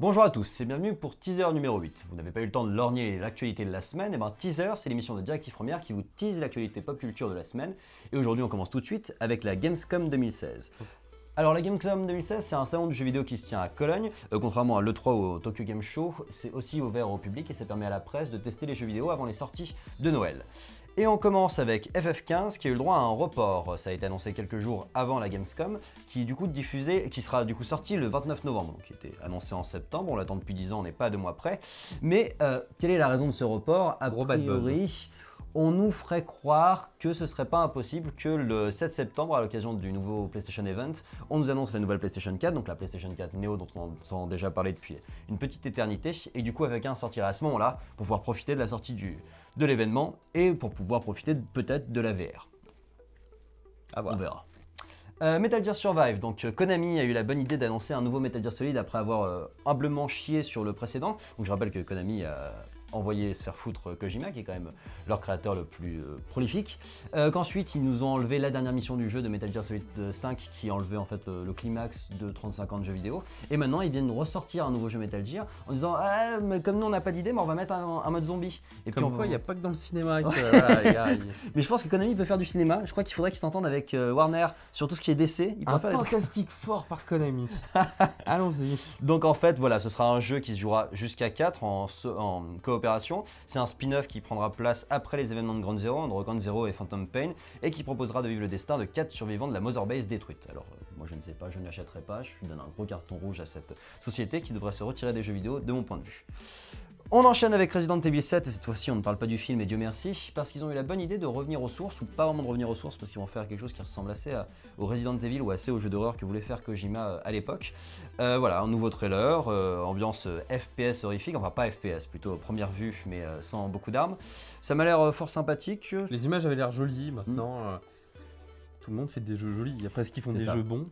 Bonjour à tous et bienvenue pour Teaser numéro 8. Vous n'avez pas eu le temps de lorgner l'actualité de la semaine, et bien Teaser, c'est l'émission de Directive Première qui vous tease l'actualité pop culture de la semaine. Et aujourd'hui on commence tout de suite avec la Gamescom 2016. Alors la Gamescom 2016, c'est un salon de jeux vidéo qui se tient à Cologne. Contrairement à l'E3 ou au Tokyo Game Show, c'est aussi ouvert au public et ça permet à la presse de tester les jeux vidéo avant les sorties de Noël. Et on commence avec FF15 qui a eu le droit à un report. Ça a été annoncé quelques jours avant la Gamescom, qui sera du coup sorti le 29 novembre, donc qui était annoncé en septembre. On l'attend depuis 10 ans, on n'est pas à 2 mois près. Mais quelle est la raison de ce report? A priori, on nous ferait croire que ce serait pas impossible que le 7 septembre, à l'occasion du nouveau PlayStation Event, on nous annonce la nouvelle PlayStation 4, donc la PlayStation 4 Neo dont on entend déjà parler depuis une petite éternité, et du coup FF15 sortira à ce moment-là pour pouvoir profiter de la sortie de l'événement et pour pouvoir profiter peut-être de la VR. On verra. Metal Gear Survive, donc Konami a eu la bonne idée d'annoncer un nouveau Metal Gear Solid après avoir humblement chié sur le précédent. Donc je rappelle que Konami a envoyé se faire foutre Kojima, qui est quand même leur créateur le plus prolifique. Qu'ensuite ils nous ont enlevé la dernière mission du jeu de Metal Gear Solid 5 qui enlevait en fait le climax de 35 ans de jeux vidéo. Et maintenant ils viennent nous ressortir un nouveau jeu Metal Gear en disant ah, mais comme nous on n'a pas d'idée, mais on va mettre un mode zombie. Et puis il n'y a pas que dans le cinéma. Mais je pense que Konami peut faire du cinéma. Je crois qu'il faudrait qu'ils s'entendent avec Warner sur tout ce qui est DC. Un fantastique fort par Konami. Allons-y. Donc en fait voilà, ce sera un jeu qui se jouera jusqu'à 4 en coopération. C'est un spin-off qui prendra place après les événements de Ground Zero, entre Ground Zero et Phantom Pain, et qui proposera de vivre le destin de 4 survivants de la Mother Base détruite. Alors moi je ne sais pas, je ne l'achèterai pas, je lui donne un gros carton rouge à cette société qui devrait se retirer des jeux vidéo de mon point de vue. On enchaîne avec Resident Evil 7 et cette fois-ci on ne parle pas du film et Dieu merci parce qu'ils ont eu la bonne idée de revenir aux sources, ou pas vraiment de revenir aux sources parce qu'ils vont faire quelque chose qui ressemble assez au Resident Evil ou assez au jeu d'horreur que voulait faire Kojima à l'époque. Voilà, un nouveau trailer, ambiance FPS horrifique, enfin pas FPS, plutôt première vue mais sans beaucoup d'armes. Ça m'a l'air fort sympathique. Les images avaient l'air jolies maintenant, tout le monde fait des jeux jolis, après est-ce qu'ils font des jeux bons?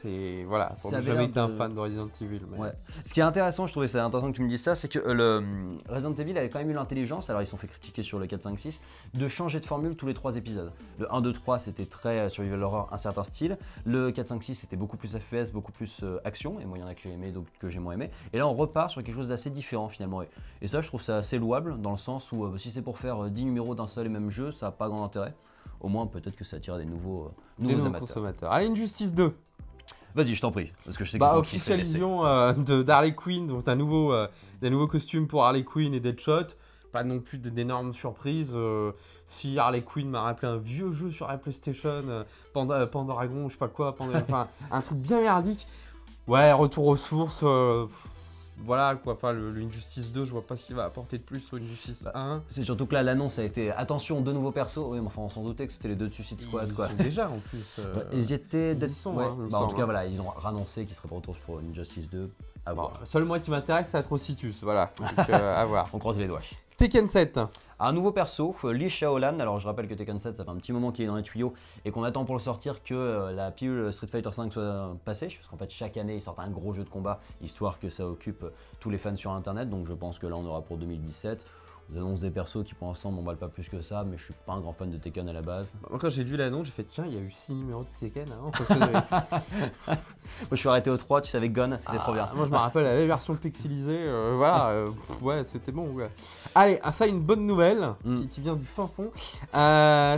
C'est voilà, pour ne jamais été un fan de Resident Evil. Mais... Ouais. Ce qui est intéressant, je trouvais ça intéressant que tu me dises ça, c'est que le Resident Evil avait quand même eu l'intelligence, alors ils se sont fait critiquer sur le 4, 5, 6, de changer de formule tous les 3 épisodes. Le 1, 2, 3 c'était très survival horror, un certain style. Le 4, 5, 6 c'était beaucoup plus FPS, beaucoup plus action, et moi il y en a que j'ai aimé, d'autres que j'ai moins aimé. Et là on repart sur quelque chose d'assez différent finalement. Et ça je trouve ça assez louable, dans le sens où si c'est pour faire 10 numéros d'un seul et même jeu, ça n'a pas grand intérêt. Au moins peut-être que ça attire des nouveaux consommateurs. Allez, Injustice 2. Vas-y, je t'en prie, parce que je sais que c'est toi qui fais l'essai. Officialisation d'Harley Quinn, donc des nouveaux costumes pour Harley Quinn et Deadshot. Pas non plus d'énormes surprises. Si Harley Quinn m'a rappelé un vieux jeu sur la PlayStation, Pandoragon, je sais pas quoi, enfin un truc bien merdique. Ouais, retour aux sources. Voilà quoi, enfin le Injustice 2, je vois pas ce qu'il va apporter de plus au Injustice 1. C'est surtout que là l'annonce a été attention, 2 nouveaux persos. Oui, mais enfin on s'en doutait que c'était les 2 de Suicide Squad quoi. Ils sont déjà en plus. Ils étaient en tout cas hein. Voilà, ils ont annoncé qu'ils seraient de retour pour Injustice 2. À voir. Seul moi qui m'intéresse, c'est Atrocitus, voilà. Donc, à voir. On croise les doigts. Tekken 7. Un nouveau perso, Lee Shaolan. Alors je rappelle que Tekken 7 ça fait un petit moment qu'il est dans les tuyaux et qu'on attend pour le sortir que la pilule Street Fighter 5 soit passée, parce qu'en fait chaque année ils sortent un gros jeu de combat histoire que ça occupe tous les fans sur internet, donc je pense que là on aura pour 2017. On annonce des persos qui pour l'instant m'emballent pas plus que ça, mais je suis pas un grand fan de Tekken à la base. Moi quand j'ai vu l'annonce, j'ai fait tiens, il y a eu 6 numéros de Tekken avant. Moi je suis arrêté au 3, tu sais, avec Gon, c'était trop bien. Moi je me rappelle la version pixelisée, voilà, ouais c'était bon. Ouais. Allez, ça une bonne nouvelle qui vient du fin fond.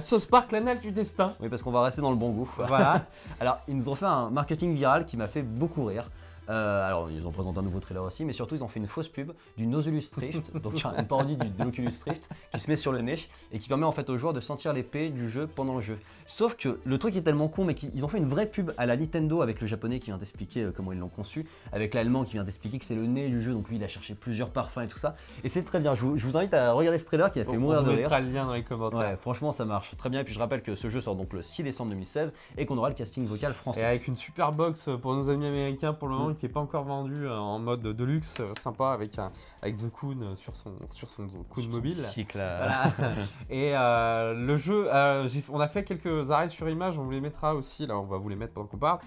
South Park, l'anal du destin. Oui, parce qu'on va rester dans le bon goût. Voilà. Alors ils nous ont fait un marketing viral qui m'a fait beaucoup rire. Alors ils ont présenté un nouveau trailer aussi, mais surtout ils ont fait une fausse pub du Oculus Rift, donc une parodie de l'Oculus Rift qui se met sur le nez et qui permet en fait aux joueurs de sentir l'épée du jeu pendant le jeu. Sauf que le truc est tellement con, mais qu'ils ont fait une vraie pub à la Nintendo avec le japonais qui vient d'expliquer comment ils l'ont conçu, avec l'allemand qui vient d'expliquer que c'est le nez du jeu, donc lui il a cherché plusieurs parfums et tout ça. Et c'est très bien, je vous invite à regarder ce trailer qui a fait mourir de rire. On mettra le lien dans les commentaires. Ouais, franchement ça marche très bien, et puis je rappelle que ce jeu sort donc le 6 décembre 2016 et qu'on aura le casting vocal français. Et avec une super box pour nos amis américains pour le moment qui n'est pas encore vendue en mode Deluxe, sympa avec The Kun sur son Kun mobile. Cycle. Voilà. Et le jeu, on a fait quelques arrêts sur image, on vous les mettra aussi, là on va vous les mettre pendant qu'on parle.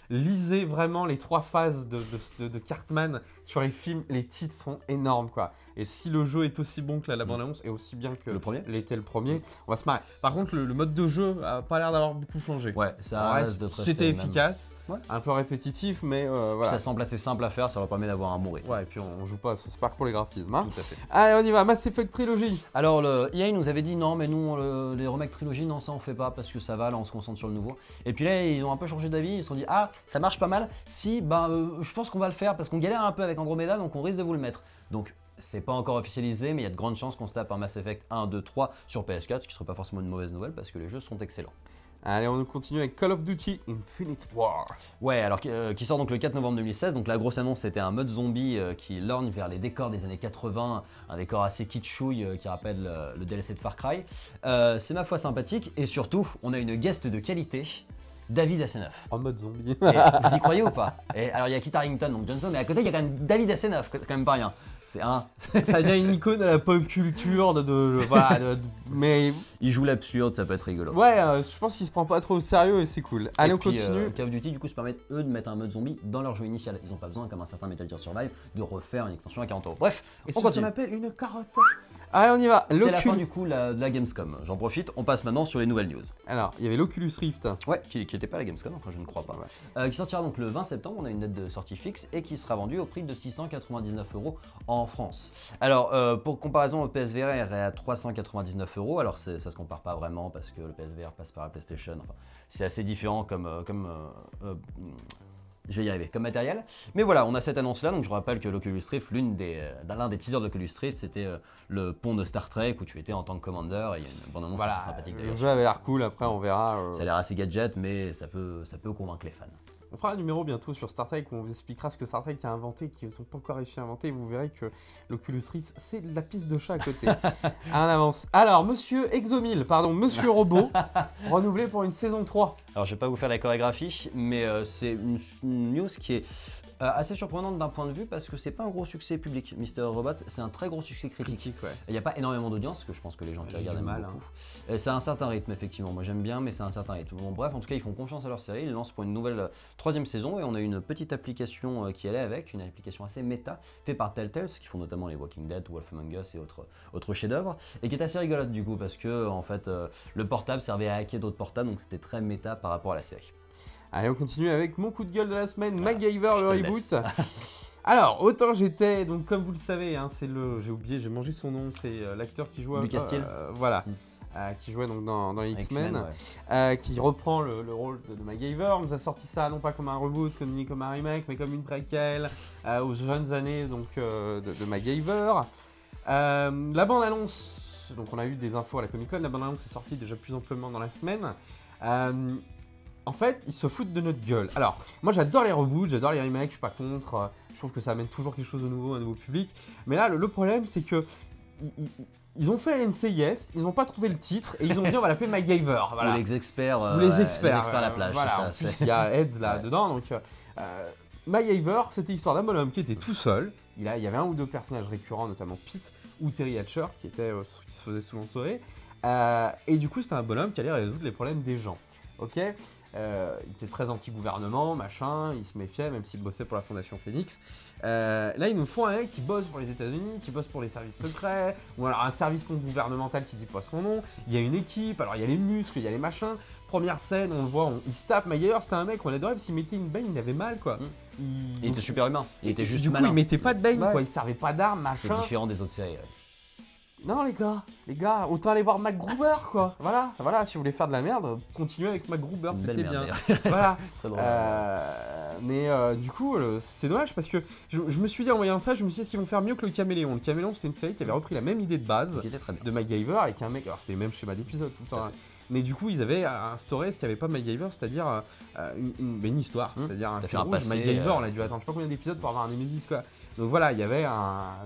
Lisez vraiment les 3 phases de Cartman sur les films, les titres sont énormes quoi. Et si le jeu est aussi bon que la bande-annonce et aussi bien que l'était le premier, on va se marrer. Par contre le mode de jeu a pas l'air d'avoir beaucoup changé. Ouais, ça reste de très c'était efficace, un peu répétitif, mais voilà. Ça semble assez simple à faire, ça leur permet d'avoir un bon rythme. Ouais, et puis on joue pas à South Park pour les graphismes. Hein. Tout à fait. Allez, on y va, Mass Effect Trilogy. Alors, EA nous avait dit non, mais nous, les remakes trilogie, non, ça on fait pas parce que ça va, là on se concentre sur le nouveau. Et puis là, ils ont un peu changé d'avis, ils se sont dit, ah, ça marche pas mal, si, je pense qu'on va le faire parce qu'on galère un peu avec Andromeda, donc on risque de vous le mettre. Donc, c'est pas encore officialisé, mais il y a de grandes chances qu'on se tape un Mass Effect 1, 2, 3 sur PS4, ce qui serait pas forcément une mauvaise nouvelle parce que les jeux sont excellents. Allez, on continue avec Call of Duty Infinite War. Ouais, alors qui sort donc le 4 novembre 2016, donc la grosse annonce c'était un mode zombie qui lorgne vers les décors des années 80, un décor assez kitschouille qui rappelle le DLC de Far Cry. C'est ma foi sympathique et surtout on a une guest de qualité, David Hasselhoff. En mode zombie. Et vous y croyez ou pas? Et alors il y a Kit Harington, donc Johnson, mais à côté il y a quand même David Hasselhoff, quand même pas rien. C'est un. Ça devient une icône à la pop culture, mais il joue l'absurde, ça peut être rigolo. ouais, je pense qu'il se prend pas trop au sérieux et c'est cool. Allez, et on puis, continue. Call of Duty du coup se permettent eux de mettre un mode zombie dans leur jeu initial. Ils n'ont pas besoin, comme un certain Metal Gear Survive, de refaire une extension à 40 €. Bref, Et on c'est ce continue. qu'on appelle une carotte. Allez, on y va. C'est la fin du coup de la Gamescom. J'en profite, on passe maintenant sur les nouvelles news. Alors, il y avait l'Oculus Rift. Ouais, qui n'était pas à la Gamescom, enfin je ne crois pas. Qui sortira donc le 20 septembre, on a une date de sortie fixe et qui sera vendue au prix de 699 € en France. Alors, pour comparaison, le PSVR est à 399 €. Alors, ça se compare pas vraiment parce que le PSVR passe par la PlayStation. Enfin, c'est assez différent je vais y arriver, comme matériel. Mais voilà, on a cette annonce-là, donc je rappelle que l'Oculus Rift, l'un des teasers de l'Oculus Rift, c'était le pont de Star Trek où tu étais en tant que commandeur et il y a une bande-annonce assez sympathique Le d'ailleurs. jeu avait l'air cool, après on verra. Ça a l'air assez gadget, mais ça peut convaincre les fans. On fera un numéro bientôt sur Star Trek où on vous expliquera ce que Star Trek a inventé, qu'ils n'ont pas encore réussi à inventer. Et vous verrez que l'Oculus Rift, c'est de la piste de chat à côté. En avance. Alors, Monsieur Monsieur Robot, renouvelé pour une saison 3. Alors, je vais pas vous faire la chorégraphie, mais c'est une news qui est assez surprenante d'un point de vue parce que c'est pas un gros succès public. Mr. Robot, c'est un très gros succès critique. Ouais. Il n'y a pas énormément d'audience, parce que je pense que les gens qui regardent aiment beaucoup. C'est un certain rythme, effectivement. Moi j'aime bien, mais c'est un certain rythme. Bon, bref, en tout cas, ils font confiance à leur série. Ils lancent pour une nouvelle troisième saison et on a une petite application qui allait avec, une application assez méta, faite par Telltale, qui font notamment les Walking Dead, Wolf Among Us et autres chefs-d'œuvre, et qui est assez rigolote du coup, parce que en fait, le portable servait à hacker d'autres portables, donc c'était très méta par rapport à la série. Allez, on continue avec mon coup de gueule de la semaine, MacGyver le reboot. laisse. Alors, autant j'étais, donc comme vous le savez, hein, j'ai mangé son nom, c'est l'acteur qui joue Lucas Steele. voilà, qui jouait donc dans les X-Men, ouais. qui reprend le rôle de MacGyver. On nous a sorti ça non pas comme un reboot, ni comme un remake, mais comme une préquelle aux jeunes années donc de MacGyver. La bande-annonce, donc on a eu des infos à la Comic-Con, la bande-annonce est sortie déjà plus amplement dans la semaine. En fait, ils se foutent de notre gueule. Alors, moi j'adore les reboots, j'adore les remakes, je suis pas contre. Je trouve que ça amène toujours quelque chose de nouveau, un nouveau public. Mais là, le problème, c'est que ils ont fait NCIS, ils n'ont pas trouvé le titre et ils ont dit on va l'appeler MacGyver. Voilà. Ou les experts, les experts à la plage. Voilà, C'est ça. Il y a Heads là-dedans. Donc, MacGyver, c'était l'histoire d'un bonhomme qui était tout seul. Il y avait un ou deux personnages récurrents, notamment Pete ou Terry Hatcher, qui se faisaient souvent sauver. Et du coup, c'était un bonhomme qui allait résoudre les problèmes des gens. Ok, il était très anti-gouvernement, machin, il se méfiait, même s'il bossait pour la Fondation Phoenix. Là, ils nous font un mec qui bosse pour les États-Unis, qui bosse pour les services secrets, ou alors un service non gouvernemental qui dit pas son nom. Il y a une équipe, alors il y a les muscles, il y a les machins. Première scène, on le voit, il se tape. MacGyver, c'était un mec, on l'adorait, parce qu'il mettait une baigne, il avait mal, quoi. Il était super humain, il était juste du coup, malin. il mettait pas de baigne, Ouais. quoi, il servait pas d'armes, C'est machin. différent des autres séries. Ouais. Non les gars, autant aller voir MacGruber quoi. Voilà, si vous voulez faire de la merde, continuez avec MacGruber, C'est une c'était belle bien. merde, Voilà. Très drôle. Mais du coup, c'est dommage parce que je me suis dit en voyant ça, je me suis dit est-ce qu'ils vont faire mieux que le Caméléon. Le Caméléon, c'était une série qui avait repris la même idée de base Qui était très bien. de MacGyver avec un mec. Alors c'était le même schéma d'épisode tout le Tout à temps. fait. Hein. Mais du coup, ils avaient instauré ce qu'avait pas MacGyver, c'est-à-dire une histoire, c'est-à-dire un T'as fil fait un rouge. passé, MacGyver, on a dû attendre je sais pas combien d'épisodes pour avoir un Nemesis quoi. Donc voilà, il y avait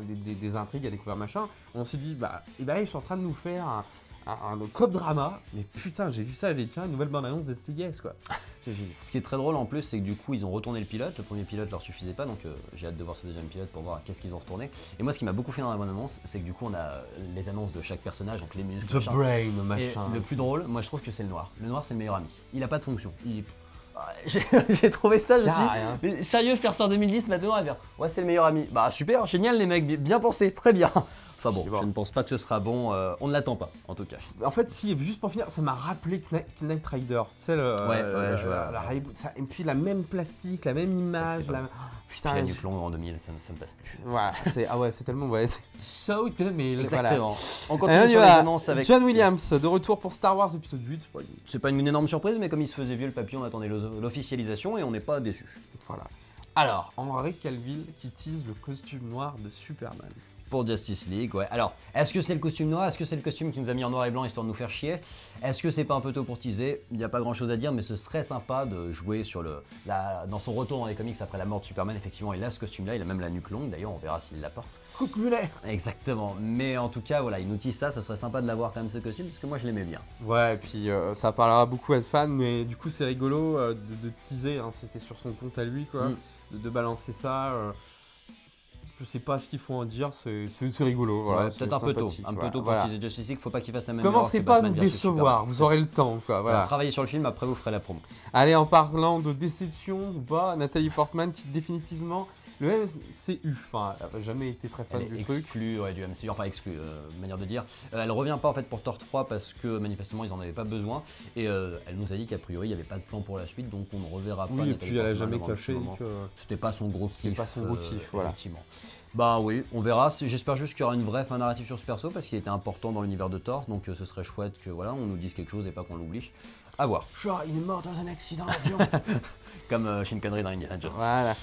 des intrigues à découvrir machin. On s'est dit ils sont en train de nous faire un cop drama, mais putain j'ai vu ça, j'ai dit tiens une nouvelle bande annonce des CIS quoi. Ce qui est très drôle en plus, c'est que du coup ils ont retourné le pilote. Le premier pilote leur suffisait pas, donc j'ai hâte de voir ce deuxième pilote pour voir qu'est-ce qu'ils ont retourné. Et moi, ce qui m'a beaucoup fait dans la bande annonce, c'est que du coup on a les annonces de chaque personnage, donc les muscles, The machin. Brain Et machin. le plus drôle, moi je trouve que c'est le noir. Le noir, c'est le meilleur ami. Il a pas de fonction. J'ai trouvé ça, je me suis dit, mais sérieux, faire ça en 2010, maintenant, ouais, c'est le meilleur ami. Bah super, génial les mecs, bien pensé, très bien. Enfin bon, Bon. je ne pense pas que ce sera bon, on ne l'attend pas en tout cas. En fait, si, juste pour finir, ça m'a rappelé Knight Rider. Tu sais, le, Ouais, je vois. la reboot, ça, et puis la même plastique, la même image. excellent. Putain, Puis la Nuplon en 2000, ça ne passe plus. voilà, c'est tellement. Ouais, c'est so 2000. Exactement. On Voilà. continue sur les annonces avec. John Williams, de retour pour Star Wars épisode 8. Ouais, C'est pas une énorme surprise, mais comme il se faisait vieux le papillon, on attendait l'officialisation et on n'est pas déçu. voilà. Alors, Henry Cavill qui tease le costume noir de Superman. Pour Justice League, ouais. Alors, est-ce que c'est le costume noir? Est-ce que c'est le costume qui nous a mis en noir et blanc histoire de nous faire chier? Est-ce que c'est pas un peu tôt pour teaser? Il n'y a pas grand chose à dire, mais ce serait sympa de jouer sur dans son retour dans les comics après la mort de Superman. Effectivement, il a ce costume-là, il a même la nuque longue, d'ailleurs, on verra s'il la porte. Coupe mulet. Exactement. Mais en tout cas, voilà, il nous tease ça, ce serait sympa de l'avoir quand même ce costume, parce que moi je l'aimais bien. Ouais, et puis ça parlera beaucoup à être fan, mais du coup, c'est rigolo de teaser, hein, c'était sur son compte à lui, quoi, de balancer ça. Je sais pas ce qu'il faut en dire, c'est rigolo. Voilà, Ouais, peut-être un peu tôt pour teaser Justice League, faut pas qu'il fasse la même erreur Commencez que pas à Batman nous versus décevoir, Superman. vous aurez le temps, quoi. Voilà. Travaillez sur le film, après vous ferez la promo. Allez, en parlant de déception ou pas, Nathalie Portman qui définitivement le MCU, enfin, elle n'a jamais été très fan Elle est du truc. exclue du MCU, enfin exclue, manière de dire. Elle revient pas en fait pour Thor 3 parce que manifestement ils en avaient pas besoin et elle nous a dit qu'a priori il n'y avait pas de plan pour la suite, donc on ne reverra pas. Oui, et Nathalie puis elle a Portman jamais avant un caché petit moment. que C'était pas son gros kiff. pas son gros kiff, voilà. Effectivement. Bah oui, on verra. J'espère juste qu'il y aura une vraie fin narrative sur ce perso parce qu'il était important dans l'univers de Thor, donc ce serait chouette que voilà, on nous dise quelque chose et pas qu'on l'oublie. À voir. genre il est mort dans un accident d'avion. Comme Sean Connery dans Indiana Jones. Voilà.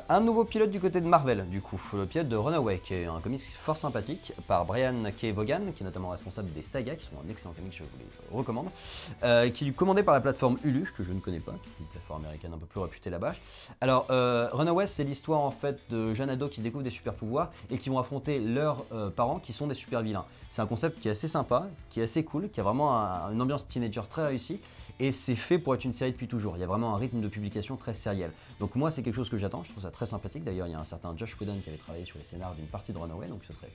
Un nouveau pilote du côté de Marvel, du coup, le pilote de Runaway, qui est un comics fort sympathique, par Brian K. Vaughan, qui est notamment responsable des sagas, qui sont un excellent comics, je vous les recommande, qui est commandé par la plateforme Hulu, que je ne connais pas, qui est une plateforme américaine un peu plus réputée là-bas. Alors, Runaway, c'est l'histoire en fait de jeunes ados qui découvrent des super pouvoirs et qui vont affronter leurs parents qui sont des super vilains. C'est un concept qui est assez sympa, qui est assez cool, qui a vraiment une ambiance teenager très réussie. Et c'est fait pour être une série depuis toujours. Il y a vraiment un rythme de publication très sériel. Donc moi, c'est quelque chose que j'attends. Je trouve ça très sympathique. D'ailleurs, il y a un certain Josh Whedon qui avait travaillé sur les scénarios d'une partie de Runaway, donc ce serait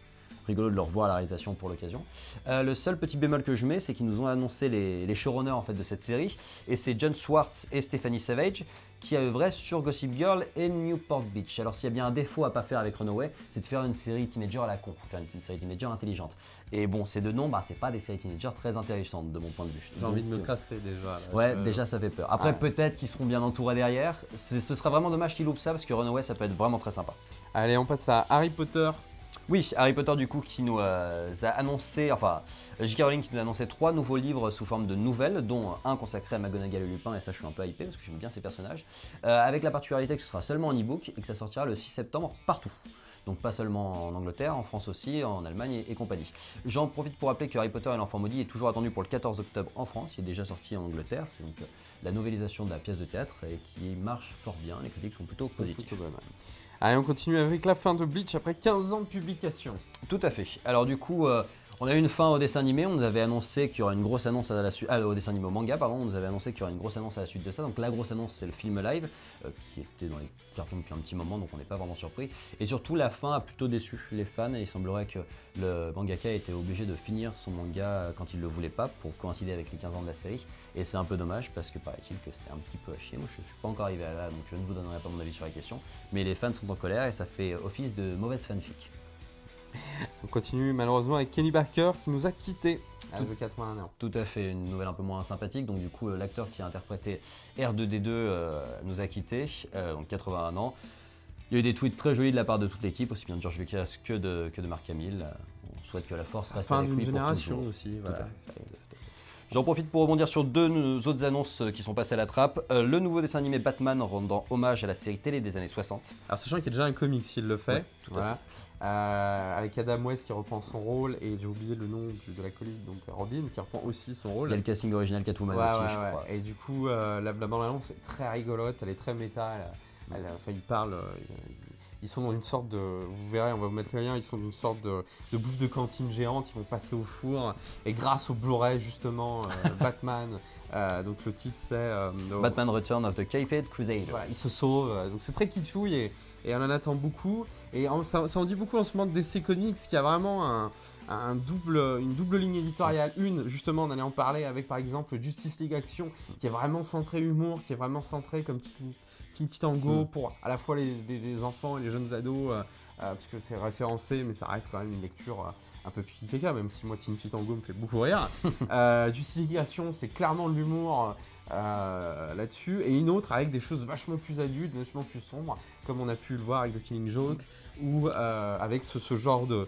rigolo de le revoir à la réalisation pour l'occasion. Le seul petit bémol que je mets, c'est qu'ils nous ont annoncé les showrunners en fait de cette série, et c'est John Swartz et Stephanie Savage qui a œuvré sur Gossip Girl et Newport Beach. Alors s'il y a bien un défaut à pas faire avec Runaway, c'est de faire une série teenager à la con, faut faire une série teenager intelligente. Et bon, ces deux noms, c'est pas des séries teenagers très intéressantes de mon point de vue. J'ai envie de me casser déjà. Là. Ouais, déjà ça fait peur. Après, peut-être qu'ils seront bien entourés derrière. Ce serait vraiment dommage qu'ils loupent ça parce que Runaway, ça peut être vraiment très sympa. Allez, on passe à Harry Potter. Oui, Harry Potter du coup qui nous a annoncé, enfin J.K. Rowling qui nous a annoncé 3 nouveaux livres sous forme de nouvelles, dont un consacré à McGonagall et Lupin, et ça je suis un peu hypé parce que j'aime bien ces personnages, avec la particularité que ce sera seulement en e-book et que ça sortira le 6 septembre partout. Donc pas seulement en Angleterre, en France aussi, en Allemagne et compagnie. J'en profite pour rappeler que Harry Potter et l'Enfant Maudit est toujours attendu pour le 14 octobre en France, il est déjà sorti en Angleterre, c'est donc la novélisation de la pièce de théâtre et qui marche fort bien, les critiques sont plutôt positives. Allez, on continue avec la fin de Bleach après 15 ans de publication. Tout à fait. Alors du coup, on a eu une fin au dessin animé, on nous avait annoncé qu'il y aurait une grosse annonce à la suite, au dessin animé, au manga, pardon, on nous avait annoncé qu'il y aurait une grosse annonce à la suite de ça. Donc la grosse annonce, c'est le film live, qui était dans les cartons depuis un petit moment, donc on n'est pas vraiment surpris. Et surtout, la fin a plutôt déçu les fans, et il semblerait que le mangaka était obligé de finir son manga quand il le voulait pas, pour coïncider avec les 15 ans de la série. Et c'est un peu dommage, parce que paraît-il que c'est un petit peu à chier. Moi, je suis pas encore arrivé à là, donc je ne vous donnerai pas mon avis sur la question. Mais les fans sont en colère, et ça fait office de mauvaise fanfic. On continue malheureusement avec Kenny Barker qui nous a quittés à l'âge de 81 ans. Tout à fait, une nouvelle un peu moins sympathique. Donc du coup, l'acteur qui a interprété R2D2 nous a quittés, donc 81 ans. Il y a eu des tweets très jolis de la part de toute l'équipe, aussi bien de George Lucas que de Mark Hamill. On souhaite que la force reste avec lui pour génération toujours. aussi. Tout Voilà. à fait. J'en profite pour rebondir sur 2 autres annonces qui sont passées à la trappe. Le nouveau dessin animé Batman rendant hommage à la série télé des années 60. Alors sachant qu'il y a déjà un comics s'il le fait, Ouais, tout à avec Adam West qui reprend son rôle, et j'ai oublié le nom de l'acolyte, donc Robin qui reprend aussi son rôle. Il y a le casting original Catwoman aussi, je crois. Et du coup, la bande-annonce est très rigolote, elle est très méta, ils parlent, ils sont dans une sorte de, vous verrez, on va vous mettre le lien, ils sont dans une sorte de bouffe de cantine géante, ils vont passer au four, et grâce au Blu-ray justement, Batman, donc le titre c'est Batman Return of the Caped Crusader. Voilà, il se sauve, donc c'est très kitschouille et on en attend beaucoup. Et ça en dit beaucoup en ce moment de DC Comics, qui a vraiment une double ligne éditoriale. Une, justement, on allait en parler avec par exemple Justice League Action, qui est vraiment centré humour, qui est vraiment centré comme Teen Titan Go pour à la fois les enfants et les jeunes ados, parce que c'est référencé, mais ça reste quand même une lecture un peu pipi caca, même si moi Teen Titan Go me fait beaucoup rire. Justification, c'est clairement de l'humour là-dessus, et une autre avec des choses vachement plus adultes, vachement plus sombres, comme on a pu le voir avec The Killing Joke, ou avec ce genre de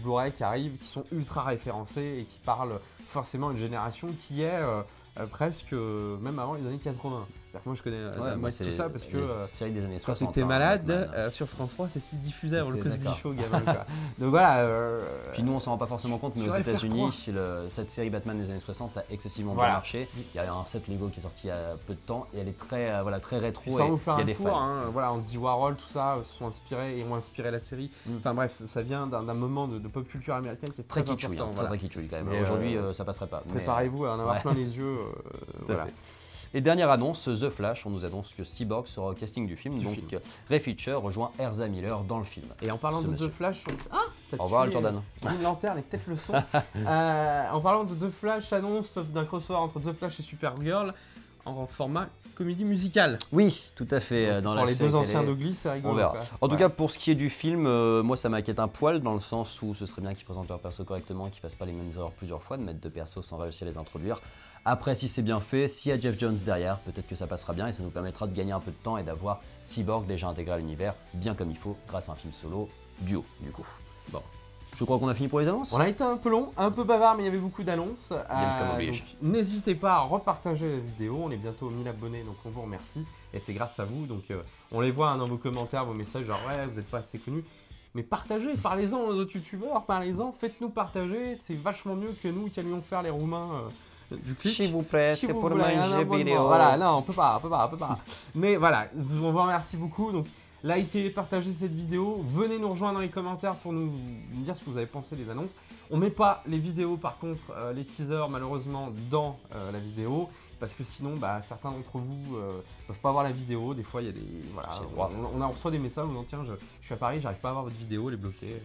Blu-ray qui arrivent, qui sont ultra référencés et qui parlent forcément à une génération qui est presque même avant les années 80. C'est-à-dire que moi je connais la moitié de tout ça parce que série des années quand 60. t'étais malade, Batman. sur France 3 c'est si diffusé avant le C'était- Cosby d'accord. Show, gamin. Quoi. Donc voilà. Puis nous on s'en rend pas forcément compte, mais Sur aux États-Unis, FR3. cette série Batman des années 60 a excessivement Voilà. bien marché. Il y a un set Lego qui est sorti il y a peu de temps et elle est très, très rétro Sans et vous faire il y a un des tour, fans. hein, voilà, Andy Warhol, tout ça, se sont inspirés et ont inspiré la série. Enfin bref, ça vient d'un moment de pop culture américaine qui est Très très kitschouille, important. hein, voilà. très kitschouille quand même. Mais, Aujourd'hui ça passerait pas. Mais, Préparez-vous à en avoir ouais. plein les yeux. tout à voilà. fait. Et dernière annonce, The Flash, on nous annonce que Cyborg sera au casting du film. Donc Ray Fisher rejoint Ezra Miller dans le film. Et en parlant Ce de monsieur. The Flash, Au revoir Jordan. Une lanterne et peut-être le son. En parlant de The Flash, annonce d'un crossover entre The Flash et Supergirl en format comédie musicale. Oui, tout à fait. Dans Pour la les série deux anciens télé. d'Oogly, c'est rigolo. On verra. Quoi. En tout Ouais. cas, pour ce qui est du film, moi ça m'inquiète un poil dans le sens où ce serait bien qu'ils présentent leur perso correctement, qu'ils fassent pas les mêmes erreurs plusieurs fois, de mettre deux persos sans réussir à les introduire. Après, si c'est bien fait, s'il y a Jeff Jones derrière, peut-être que ça passera bien et ça nous permettra de gagner un peu de temps et d'avoir Cyborg déjà intégré à l'univers bien comme il faut grâce à un film solo duo du coup. Bon, je crois qu'on a fini pour les annonces. On a été un peu long, un peu bavard, mais il y avait beaucoup d'annonces. Gamescom oblige. Donc, n'hésitez pas à repartager la vidéo. On est bientôt aux 1000 abonnés, donc on vous remercie. Et c'est grâce à vous. Donc on les voit hein, dans vos commentaires, vos messages, genre ouais, vous n'êtes pas assez connus. Mais partagez, parlez-en aux autres youtubeurs, parlez-en, faites-nous partager. C'est vachement mieux que nous qui allions faire les roumains du clic. S'il vous plaît, Si c'est vous pour voulez un manger abonnement. vidéo. Voilà, non, on peut pas. Mais voilà, on vous remercie beaucoup. Donc, likez, partagez cette vidéo. Venez nous rejoindre dans les commentaires pour nous dire ce que vous avez pensé des annonces. On met pas les vidéos, par contre, les teasers, malheureusement, dans la vidéo. Parce que sinon, bah, certains d'entre vous peuvent pas voir la vidéo. Des fois, il y a des. Voilà, C'est le droit. on reçoit des messages où on dit tiens, je suis à Paris, j'arrive pas à voir votre vidéo, elle est bloquée.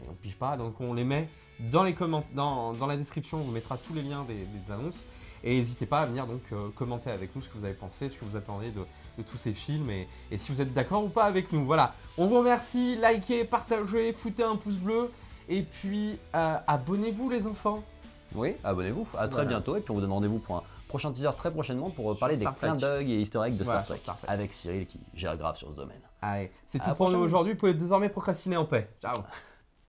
On pige pas, donc on les met dans les commentaires, dans la description, on vous mettra tous les liens des annonces. Et n'hésitez pas à venir donc commenter avec nous ce que vous avez pensé, ce que vous attendez de tous ces films et si vous êtes d'accord ou pas avec nous. Voilà, on vous remercie, likez, partagez, foutez un pouce bleu et puis abonnez-vous les enfants. Oui, abonnez-vous. À très bientôt et puis on vous donne rendez-vous pour un prochain teaser très prochainement pour parler des Star Trek. clins d'œil et easter eggs de Voilà, Star Trek sur Star Trek. avec Cyril qui gère grave sur ce domaine. Allez, c'est À tout la pour nous prochaine. aujourd'hui, vous pouvez désormais procrastiner en paix. Ciao.